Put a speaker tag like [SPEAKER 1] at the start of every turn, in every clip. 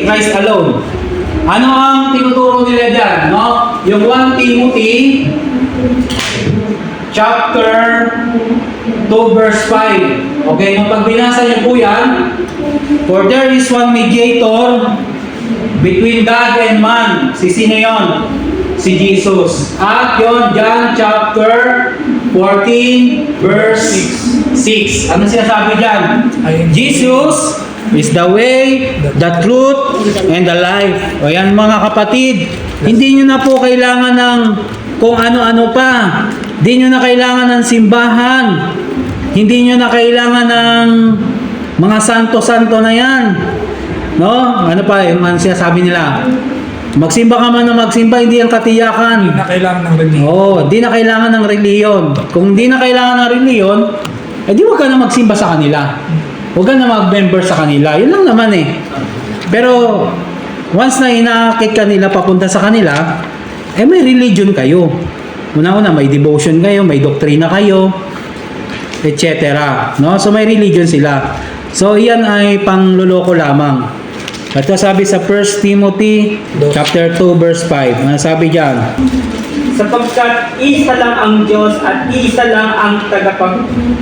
[SPEAKER 1] Christ alone. Ano ang tinuturo nila dyan? No? Yung 1 Timothy chapter 2 verse 5. Okay, nung pag binasa niyo po yan, for there is one mediator between God and man. Si sino yun? Si Jesus. At yun, John chapter 14 verse 6. Ano sinasabi dyan? Jesus is the way, the truth, and the life. O yan mga kapatid, hindi nyo na po kailangan ng kung ano-ano pa. Hindi nyo na kailangan ng simbahan. Hindi nyo na kailangan ng mga santo-santo na yan. No? Ano pa, yung sinasabi nila, magsimba ka man na magsimba, hindi ang katiyakan.
[SPEAKER 2] Hindi na kailangan ng religion.
[SPEAKER 1] Oo, hindi na kailangan ng reliyon. Kung hindi na kailangan ng reliyon, di wag ka na magsimba sa kanila. Huwag ka na mag-member sa kanila. Yun lang naman eh. Pero, once na inaakit ka nila papunta sa kanila, may religion kayo. Una-una, may devotion kayo, may doktrina kayo, etc. No? So, may religion sila. So, iyan ay pangluloko lamang. Ito sabi sa 1 Timothy chapter 2 verse 5. Ano sabi diyan?
[SPEAKER 3] Sapagkat isa lang ang Diyos at isa lang ang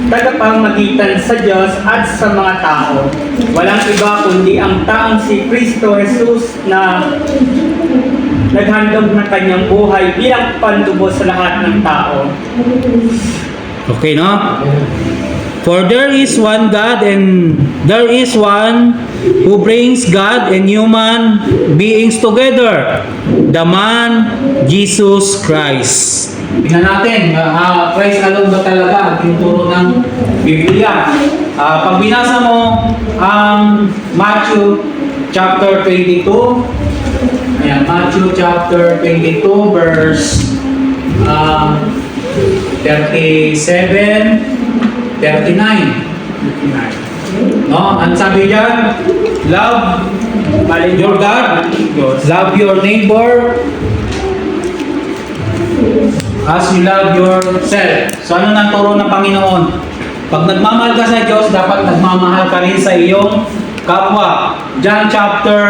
[SPEAKER 3] tagapamagitan sa Diyos at sa mga tao. Walang iba kundi ang taong si Kristo Jesus na naghandog ng kanyang buhay bilang pantubos sa lahat ng tao.
[SPEAKER 1] Okay, no? For there is one God and there is one who brings God and human beings together, the man Jesus Christ. Tingnan natin, Christ alone ba talaga ang tinuturo ng Biblia? Pag binasa mo ang Matthew chapter 22, ayan, Matthew chapter 22 verse 37, 39. No? Ang sabi diyan, love your God, love your neighbor as you love yourself. So ano nang turo ng Panginoon? Pag nagmamahal ka sa Diyos, dapat nagmamahal ka rin sa iyong kapwa. John chapter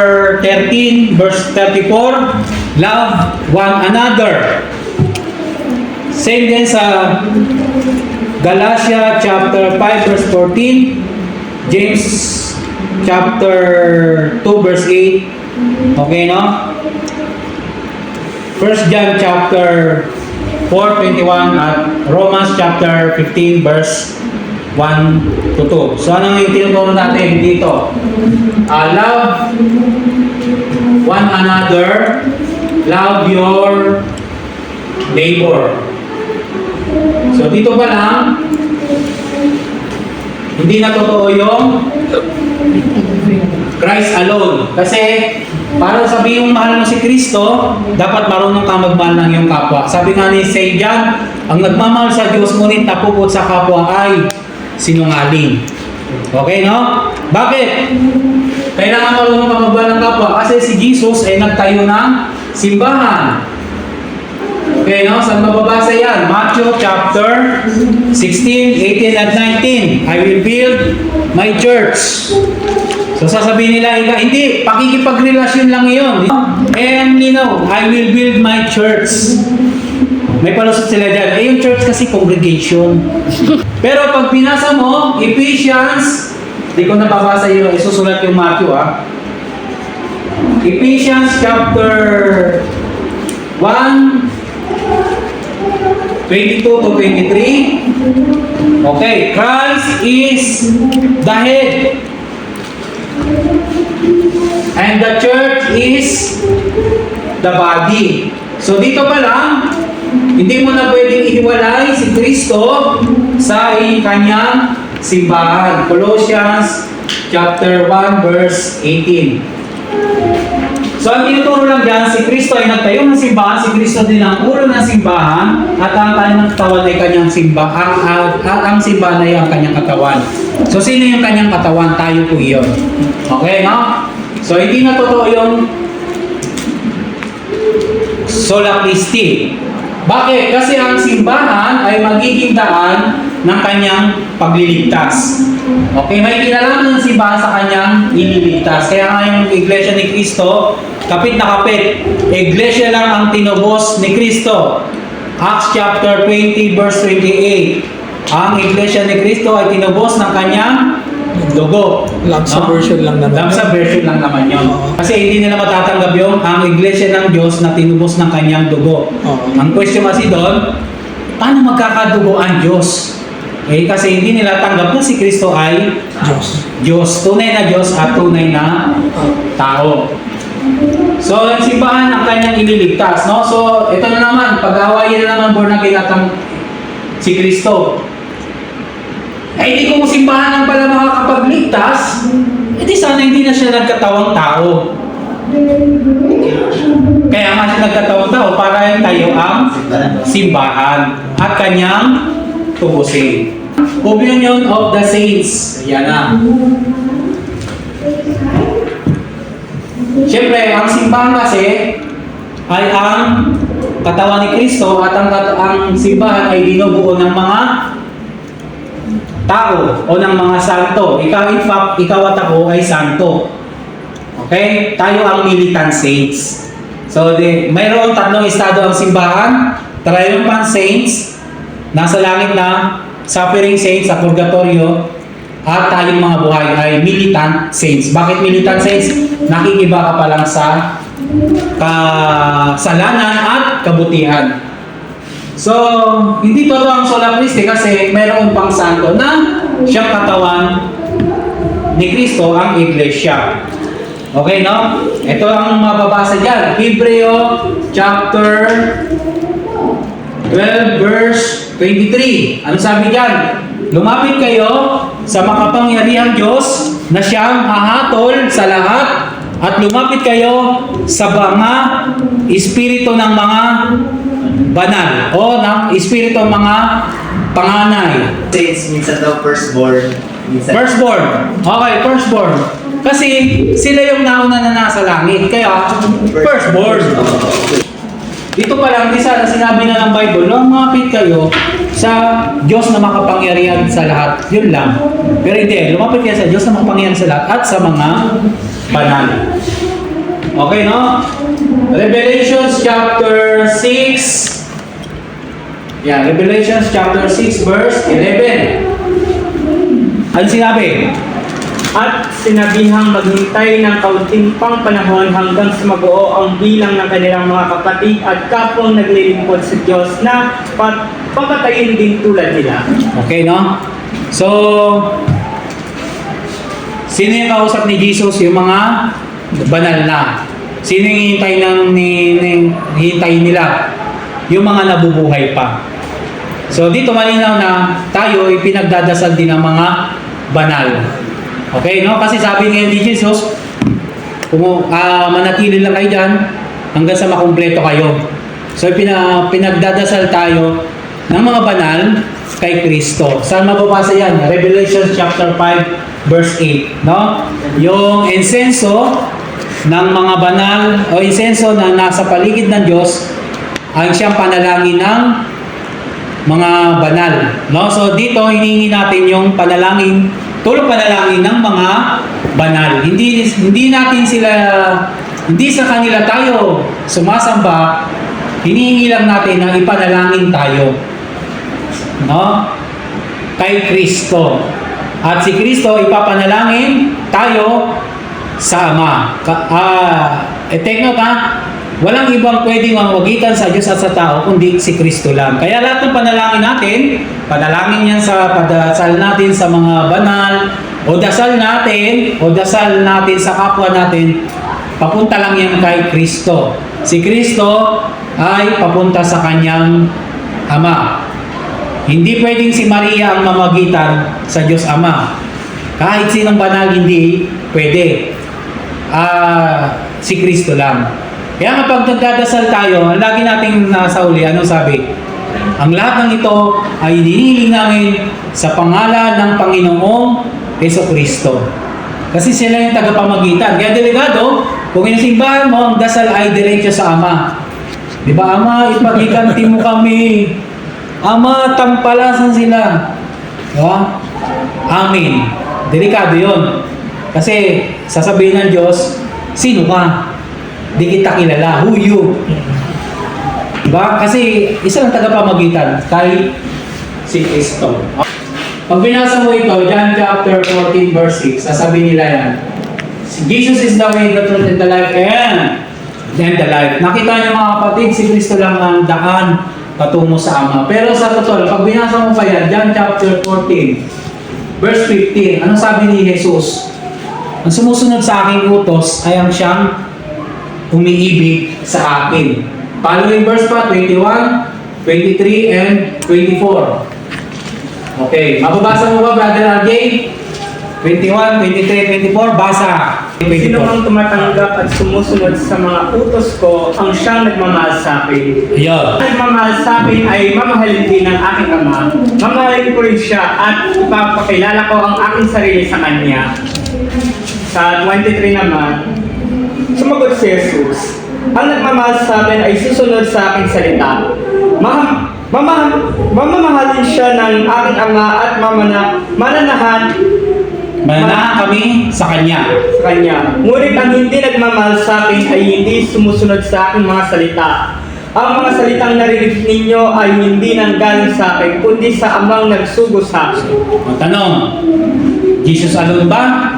[SPEAKER 1] 13 verse 34, love one another. Same din sa Galatia chapter 5 verse 14, James chapter 2 verse 8. Okay, no? 1 John chapter 4:21 at Romans chapter 15 verse 1 to 2. So ano yung tinuturo natin dito? Love one another, love your neighbor. So dito pa lang, hindi na totoo yung Christ alone. Kasi para sabihin mong mahal mo si Kristo, dapat marunong kang magmahal ng iyong kapwa. Sabi nga ni St. John, ang nagmamahal sa Diyos ngunit tapupot sa kapwa ay sinungaling. Okay, no? Bakit? Kailangan marunong kang magmahal ng kapwa kasi si Jesus ay nagtayo ng simbahan. Okay, no? Saan mababasa yan? Matthew chapter 16, 18 at 19. I will build my church. So sasabihin nila, hindi, pakikipagrelasyon lang iyon. And I will build my church. May palusot sila dyan. Yung church kasi congregation. Pero pag pinasa mo, Ephesians, di ko nababasa yun, isusulat yung Matthew Ephesians chapter 1, 22 to 23. Okay, Christ is the head. And the church is the body. So dito pa lang, hindi mo na pwedeng ihiwalay si Kristo sa kanyang simbahan. Colossians chapter 1 verse 18. So ang tinuturo lang dyan, si Kristo ay nagtayo ng simbahan, si Kristo din ang ulo ng simbahan, at ang kanyang katawan ay kanyang simbahan, ang simbahan ay ang kanyang katawan. So sino yung kanyang katawan? Tayo po iyon. Okay, no? So hindi na totoo yung sola Christi. Bakit? Kasi ang simbahan ay magiging daan ng kanyang pagliligtas. Okay, may kinalaman ng simbahan sa kanyang ililigtas. Kaya nga yung Iglesia ni Cristo, kapit na kapit. Iglesia lang ang tinubos ni Cristo. Acts chapter 20 verse 28. Ang Iglesia ni Cristo ay tinubos ng kanyang dugo.
[SPEAKER 2] Lamsa version lang naman.
[SPEAKER 1] Lamsa version lang naman yun.
[SPEAKER 2] Oo.
[SPEAKER 1] Kasi hindi nila matatanggap yung ang Iglesia ng Diyos na tinubos ng kanyang dugo.
[SPEAKER 2] Oo.
[SPEAKER 1] Ang question kasi doon, paano magkakadugo ang Diyos? Eh, kasi hindi nila tanggap na si Kristo ay
[SPEAKER 2] Diyos.
[SPEAKER 1] Diyos. Tunay na Diyos at tunay na tao. So, ang simbahan ang kanyang ililigtas, no? So, ito na naman, pag-awayin na naman born again at ang si Kristo. Eh, hindi kung simbahan ang pala makakapagligtas, edi sana hindi na siya nagkatawang tao. Kaya nga siya nagkatawang tao para yung tayo ang simbahan at kanyang tubusin. Communion of the Saints. Yan na. Siyempre, ang simbahan kasi ay ang katawan ni Kristo at ang simbahan ay binubuo ng mga tao o ng mga santo. Ikaw at ako ay santo. Okay? Tayo ang militant saints. So, mayroon tatlong estado ang simbahan. Triumphant saints, nasa langit na, suffering saints sa purgatorio, at tayong mga buhay ay militant saints. Bakit militant saints? Nakikiba ka pa lang sa kasalanan at kabutihan. So, hindi totoo ang sola Christi kasi mayroon pang santo na siyang katawan ni Kristo ang Iglesia. Okay, no? Ito ang mababasa dyan. Hebreo chapter 12 verse 23. Ano sabi dyan? Lumapit kayo sa makapangyarihang Diyos na siyang hahatol sa lahat at lumapit kayo sa mga espiritu ng mga banal o ng espiritu ng mga panganay.
[SPEAKER 4] Saints, minsan daw firstborn. Minsan
[SPEAKER 1] Firstborn. Okay, firstborn. Kasi sila yung nauna na nasa langit. Kaya, firstborn. Dito pa lang, di sana sinabi na ng Bible, lumapit kayo sa Diyos na makapangyarihan sa lahat. Yun lang. Pero hindi, lumapit kayo sa Diyos na makapangyarihan sa lahat at sa mga banal. Okay, no? Revelations chapter 6. Yeah, Revelations chapter 6 verse 11. Ano sinabi?
[SPEAKER 3] At sinabihang maghintay ng kaunting pang panahon hanggang sa mabuo ang bilang ng kanilang mga kapatid at kapwang naglilingkod sa Diyos na papatayin din tulad nila.
[SPEAKER 1] Okay, no? So, sino yung kausap ni Jesus? Yung mga banal na. Sino yung hintay nila? Yung mga nabubuhay pa. So, dito malinaw na tayo ay pinagdadasal din ng mga banal. Okay, no? Kasi sabi ngayon ni Jesus, manatili lang kayo dyan hanggang sa makumpleto kayo. So, pinagdadasal tayo ng mga banal kay Kristo. Saan mababasa yan? Revelation chapter 5 verse 8, no? Yung insenso ng mga banal o insenso na nasa paligid ng Diyos ay siyang panalangin ng mga banal, no? So dito hinihingi natin yung panalangin, tulong panalangin ng mga banal. Hindi sa kanila tayo sumasamba, hinihingi lang natin na ipanalangin tayo, no? Kay Kristo. At si Kristo ipapanalangin tayo sa Ama. Take note ha, walang ibang pwedeng mamagitan sa Diyos at sa tao kundi si Kristo lang. Kaya lahat ng panalangin natin, panalangin yan sa padasal natin sa mga banal, o dasal natin sa kapwa natin, papunta lang yan kay Kristo. Si Kristo ay papunta sa kanyang Ama. Hindi pwedeng si Maria ang mamagitan sa Diyos Ama. Kahit sinong banal, hindi pwede. Si Kristo lang. Kaya kapag nagdadasal tayo, ang lagi nating nasa uli, ano sabi? Ang lahat ng ito ay hinihiling namin sa pangalan ng Panginoong Jesucristo. Kasi sila yung tagapamagitan. Kaya delikado, kung yung simbahan mo, ang dasal ay diretso sa Ama. Di ba, Ama, ipagiganti mo kami. Ama, tampalasan sila. Di ba? Amin. Delikado yun. Kasi sasabihin ng Diyos, sino ka? Di kita kilala. Who you? Diba? Kasi isa lang tagapamagitan kay si Kristo. Pag binasa mo ito, John chapter 14 verse 6, sasabihin nila yan, Jesus is the way, the truth, and the life, and the life. Nakita niyo mga kapatid, si Kristo lang ang daan patungo sa Ama. Pero sa totoo, pag binasa mo pa yan, John chapter 14 verse 15, ano sabi ni Jesus? Ang sumusunod sa aking utos ay ang siyang umiibig sa akin. Following verse pa, 21, 23, and 24. Okay, mababasa mo ba, Brother RJ? 21, 23, 24, basa.
[SPEAKER 3] Sino mang tumatanggap at sumusunod sa mga utos ko, ang siyang nagmamahal sa akin.
[SPEAKER 1] Ayun.
[SPEAKER 3] Ang nagmamahal sa akin ay mamahalin din ng aking Ama. Mamahalin ko rin siya at ipapakilala ko ang aking sarili sa Kanya. Sa 23 naman, sumagot si Jesus, ang nagmamahal sa akin ay susunod sa aking salita. Mamamahalin siya ng aking Ama at mananahan
[SPEAKER 1] Mananahan kami sa Kanya.
[SPEAKER 3] sa Kanya. Ngunit ang hindi nagmamahal sa akin ay hindi sumusunod sa aking mga salita. Ang mga salitang narinig ninyo ay hindi nanggaling sa akin, kundi sa Amang nagsugo sa akin.
[SPEAKER 1] Ang tanong, Jesus alone ba?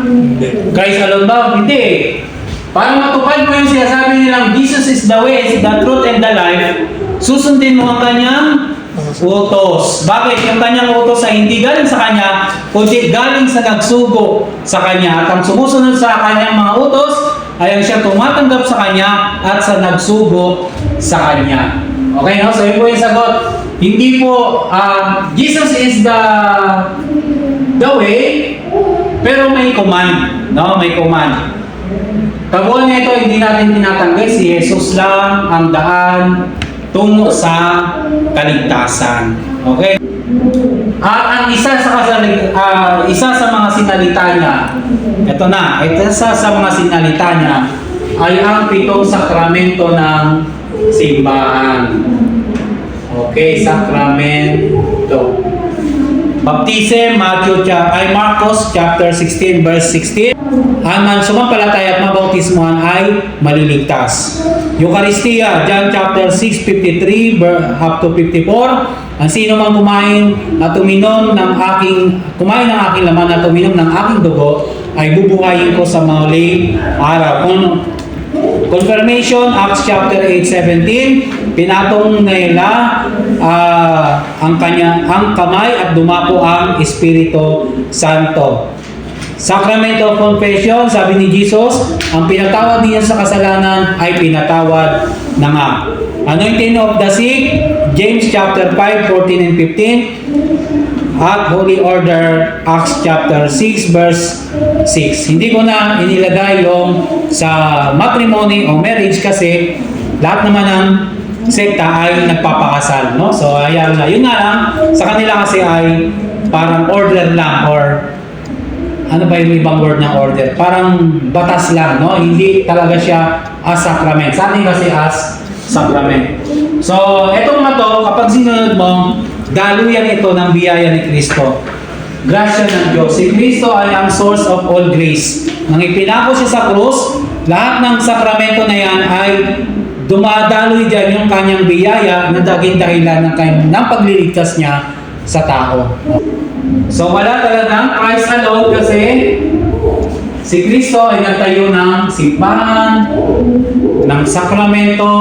[SPEAKER 1] Christ alone ba? Hindi. Para matupad mo yung sinasabi nilang Jesus is the way, is the truth, and the life, susundin mo ang Kanyang utos. Bakit? Yung Kanyang utos ay hindi galing sa Kanya, kundi galing sa nagsugo sa Kanya. At ang sumusunod sa Kanyang mga utos ay ang siya tumatanggap sa Kanya at sa nagsugo sa Kanya. Okay, no? So yun po yung sagot. Hindi po, Jesus is the way, pero may command. No? May command. Kabuuan nito, hindi natin tinatanggi. Si Jesus lang ang daan tungo sa kaligtasan. Okay? At ang isa sa mga sinalita niya, isa sa mga sinalita niya ay ang 7 sakramento ng simbahan. Okay, sakramento. Baptism, Marcos chapter 16 verse 16. Ang sumampalataya at mabautismuhan ay maliligtas. Eucharistia, John chapter 6:53 up to 54. Ang sino mang kumain ng aking laman at uminom ng aking dugo ay bubuhayin ko sa mauling araw. Confirmation, Acts chapter 8:17, pinatong nila ang kamay at dumako ang Espiritu Santo. Sacrament of Confession, sabi ni Jesus, ang pinatawad niya sa kasalanan ay pinatawad na nga. Anointing of the sick, James chapter 5:14 and 15. At Holy Order, Acts chapter 6 verse 6. Hindi ko na inilagay yung sa matrimony o marriage kasi lahat naman ng sekta ay nagpapakasal, no? So ayan na, yun nga lang, sa kanila kasi ay parang order lang or ano ba yung ibang word ng order? Parang batas lang, no? Hindi talaga siya as sacrament. Sa atin kasi as sacrament. So, etong na to, kapag sinunod mo, daluyan ito ng biyaya ni Kristo. Grasya ng Diyos. Si Kristo ay ang source of all grace. Nang ipinako siya sa krus, lahat ng sakramento na yan ay dumadaloy dyan yung kanyang biyaya na naging dahilan ng pagliligtas niya sa tao. So wala talagang Christ alone kasi si Kristo ay nagtayo ng simbahan, ng sakramento,